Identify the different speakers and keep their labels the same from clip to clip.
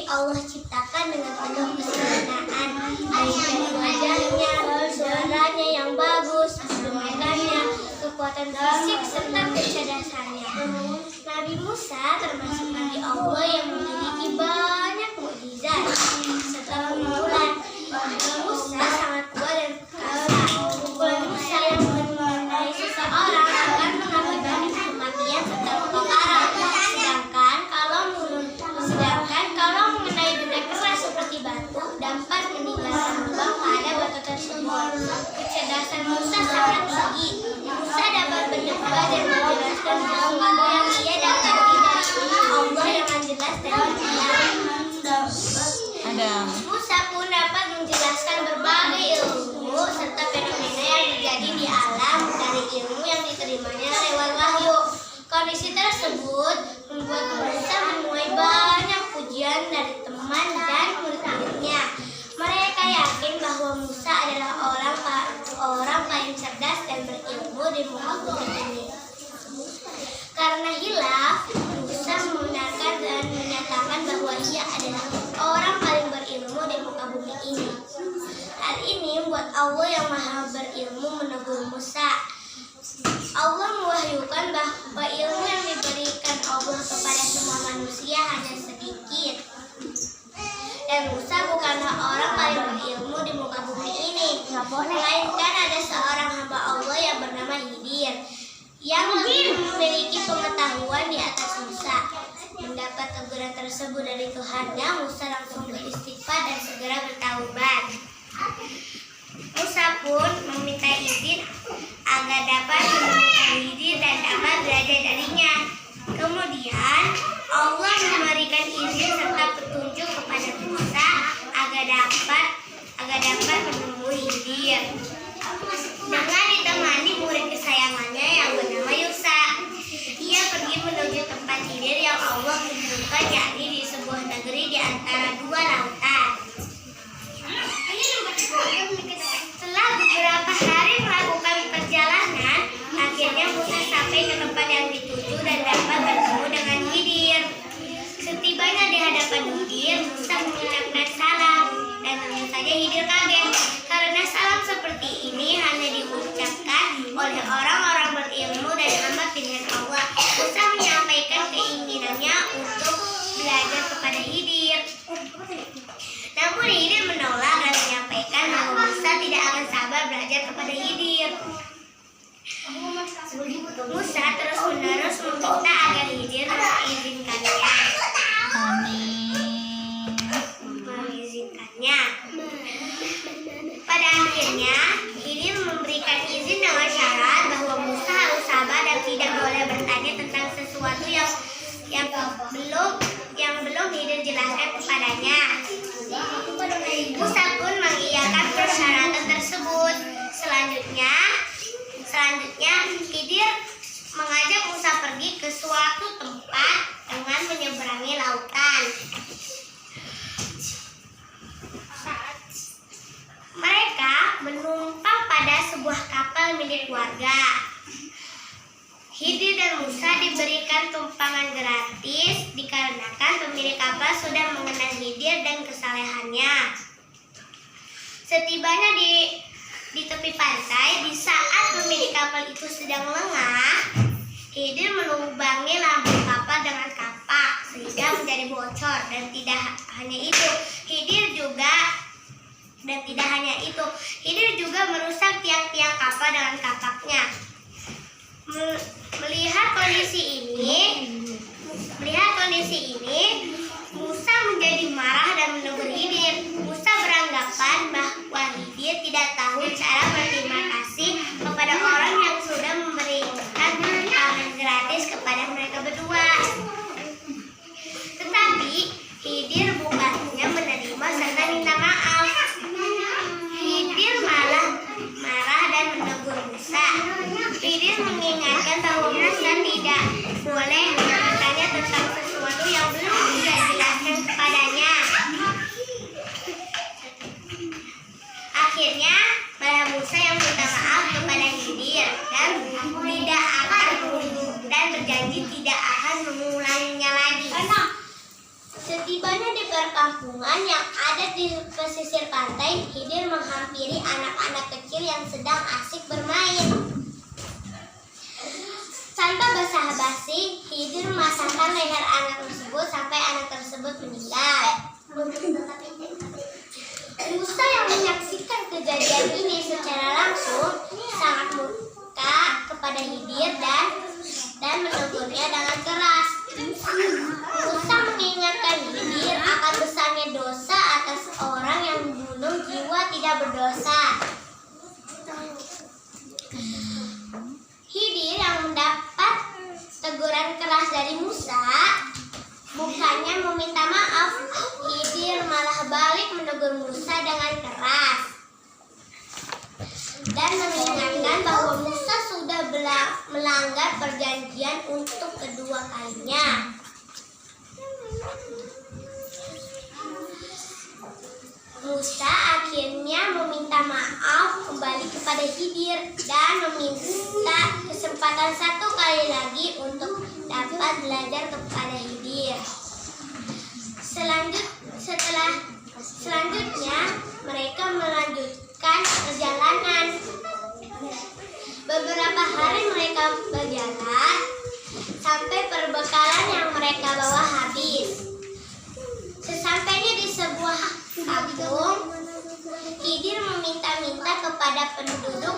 Speaker 1: Allah ciptakan dengan penuh kesempurnaan, baik dari wajahnya, suaranya yang bagus, pendengarannya, kekuatan fisik serta kecerdasannya. Nabi Musa termasuk Nabi Allah yang memiliki banyak mukjizat serta pukulan. Nabi Musa sangat kuat dan perkasa. Pukulan Musa yang mengenai seseorang akan mengakibatkan kematian serta luka parah. Sedangkan kalau mengenai benda keras seperti batu dapat meninggalkan lubang pada batu tersebut. Kecerdasan Musa sangat tinggi. Musa dapat berdebat dan menjelaskan sesuatu yang ia dapati dari Allah dengan jelas dan diam. Musa pun dapat menjelaskan berbagai ilmu serta fenomena yang terjadi di alam dari ilmu yang diterimanya lewat wahyu. Kondisi tersebut membuat Musa menuai banyak pujian dari teman dan murid-muridnya. Mereka yakin bahwa Musa adalah orang paling cerdas dan berilmu di muka bumi ini. Karena hilaf, Musa membenarkan dan menyatakan bahwa ia adalah orang paling berilmu di muka bumi ini. Hal ini membuat Allah yang maha berilmu menegur Musa. Allah mewahyukan bahwa ilmu yang diberikan Allah kepada semua manusia hanya sedikit. Dan Musa bukanlah orang paling berilmu di muka bumi ini, melainkan ada seorang hamba Allah yang bernama Khidir, yang lebih memiliki pengetahuan di atas Musa. Mendapat teguran tersebut dari Tuhannya, Musa langsung beristighfar dan segera bertaubat. Musa pun meminta izin agar dapat menemukan Khidir dan dapat belajar darinya. Kemudian Allah memberikan izin serta petunjuk kepada Musa agar dapat menemui Khidir dengan ditemani murid kesayangannya yang bernama Yusa. Ia pergi menuju tempat Khidir yang Allah tunjukkan, yakni di sebuah negeri di antara dua lautan. Setelah beberapa hari melakukan perjalanan, akhirnya Musa sampai ke tempat yang dituju dan dapat bertemu dengan Khidir. Setibanya di hadapan Khidir, Musa mengucapkan salam, dan tentu saja Khidir kaget karena salam seperti ini hanya diucapkan oleh orang-orang berilmu dan hamba pilihan Allah. Musa menyampaikan keinginannya untuk belajar kepada Khidir. Namun Khidir menolak dan menyampaikan bahwa Musa tidak akan sabar belajar kepada Khidir. Musa terus-menerus meminta agar Khidir mengizinkannya. Pada akhirnya Khidir memberikan izin dengan syarat bahwa Musa harus sabar dan tidak boleh bertanya tentang sesuatu yang belum Khidir jelaskan kepadanya. Musa pun mengiyakan persyaratan tersebut. Selanjutnya Khidir mengajak Musa pergi ke suatu tempat dengan menyeberangi lautan. Mereka menumpang pada sebuah kapal milik warga. Khidir dan Musa diberikan tumpangan gratis dikarenakan pemilik kapal sudah mengenal Khidir dan kesalehannya. Setibanya di tepi pantai, di saat pemilik kapal itu sedang lengah, Khidir melubangi lambung kapal dengan kapak sehingga menjadi bocor. Dan tidak hanya itu, Khidir juga merusak tiang-tiang kapal dengan kapaknya. Melihat kondisi ini, Musa menjadi marah dan menegur Khidir. Musa beranggapan bahwa Khidir tidak tahu cara berterima kasih kepada orang yang sudah memberikan makanan gratis kepada mereka berdua. Tetapi Khidir bukannya menerima serta minta maaf. Khidir malah marah dan menegur Musa. Khidir mengingatkan bahwa Musa tidak boleh bertanya tentang sesuatu yang belum perkampungan yang ada di pesisir pantai, Khidir menghampiri anak-anak kecil yang sedang asik bermain. Tanpa basa-basi, Khidir memasangkan leher anak tersebut sampai anak tersebut meninggal. Musa yang menyaksikan kejadian ini secara langsung sangat murka kepada Khidir dan menegurnya dengan keras. Musa mengingatkan Khidir akan besarnya dosa atas orang yang membunuh jiwa tidak berdosa. Khidir yang mendapat teguran keras dari Musa, bukannya meminta maaf, Khidir malah balik menegur Musa dengan keras dan mengingatkan bahwa Musa sudah melanggar perjanjian untuk kedua kalinya. Musa akhirnya meminta maaf kembali kepada Khidir dan meminta kesempatan satu kali lagi untuk dapat belajar kepada Khidir. Selanjutnya mereka melanjutkan perjalanan. Beberapa hari mereka berjalan sampai perbekalan yang mereka bawa habis. Sesampainya di sebuah kampung, Khidir meminta-minta kepada penduduk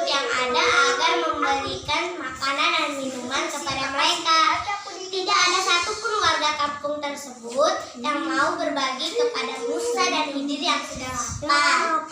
Speaker 1: yang ada agar memberikan makanan dan minuman kepada mereka. Tidak ada satupun warga kampung tersebut yang mau berbagi kepada Musa dan Khidir yang sedang lapar.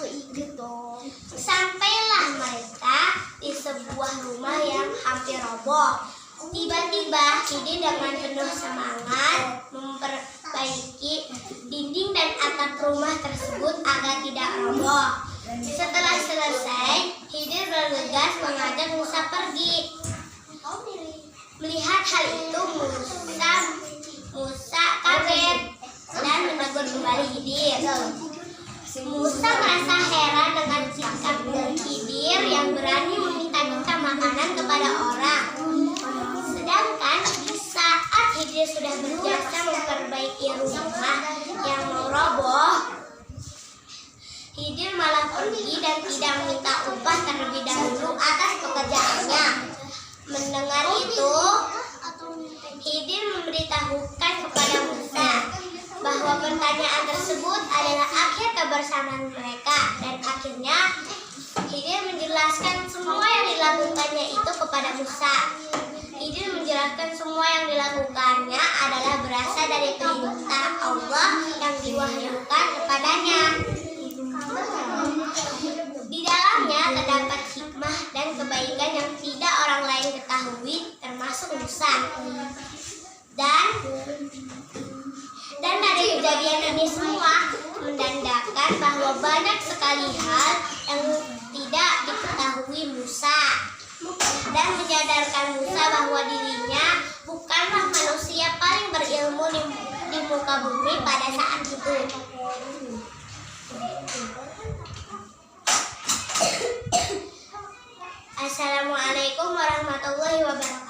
Speaker 1: Sampailah mereka di sebuah rumah yang hampir roboh. Tiba-tiba Khidir dengan penuh semangat memperbaiki dinding dan atap rumah tersebut agar tidak roboh. Setelah selesai, Khidir bergegas mengajak Musa pergi. Melihat hal itu, Musa kaget dan menegur kembali Khidir. Musa merasa heran dengan sikap Khidir yang berani meminta-minta makanan kepada orang. Sedangkan di saat Khidir sudah berjasa memperbaiki rumah yang mau roboh, Khidir malah pergi dan tidak meminta upah terlebih dahulu atas pekerjaannya. Mendengar itu, Khidir memberitahukan kepada Musa bahwa pertanyaan tersebut adalah akhir kebersamaan mereka, dan akhirnya Khidir menjelaskan semua yang dilakukannya itu kepada Musa. Khidir menjelaskan semua yang dilakukannya adalah berasal dari perintah Allah yang diwahyukan kepadanya. Di dalamnya terdapat hikmah dan kebaikan yang tidak orang lain ketahui, termasuk Musa. Dan dari kejadian ini semua menandakan bahwa banyak sekali hal yang tidak diketahui Musa, dan menyadarkan Musa bahwa dirinya bukanlah manusia paling berilmu di muka bumi pada saat itu. Assalamualaikum warahmatullahi wabarakatuh.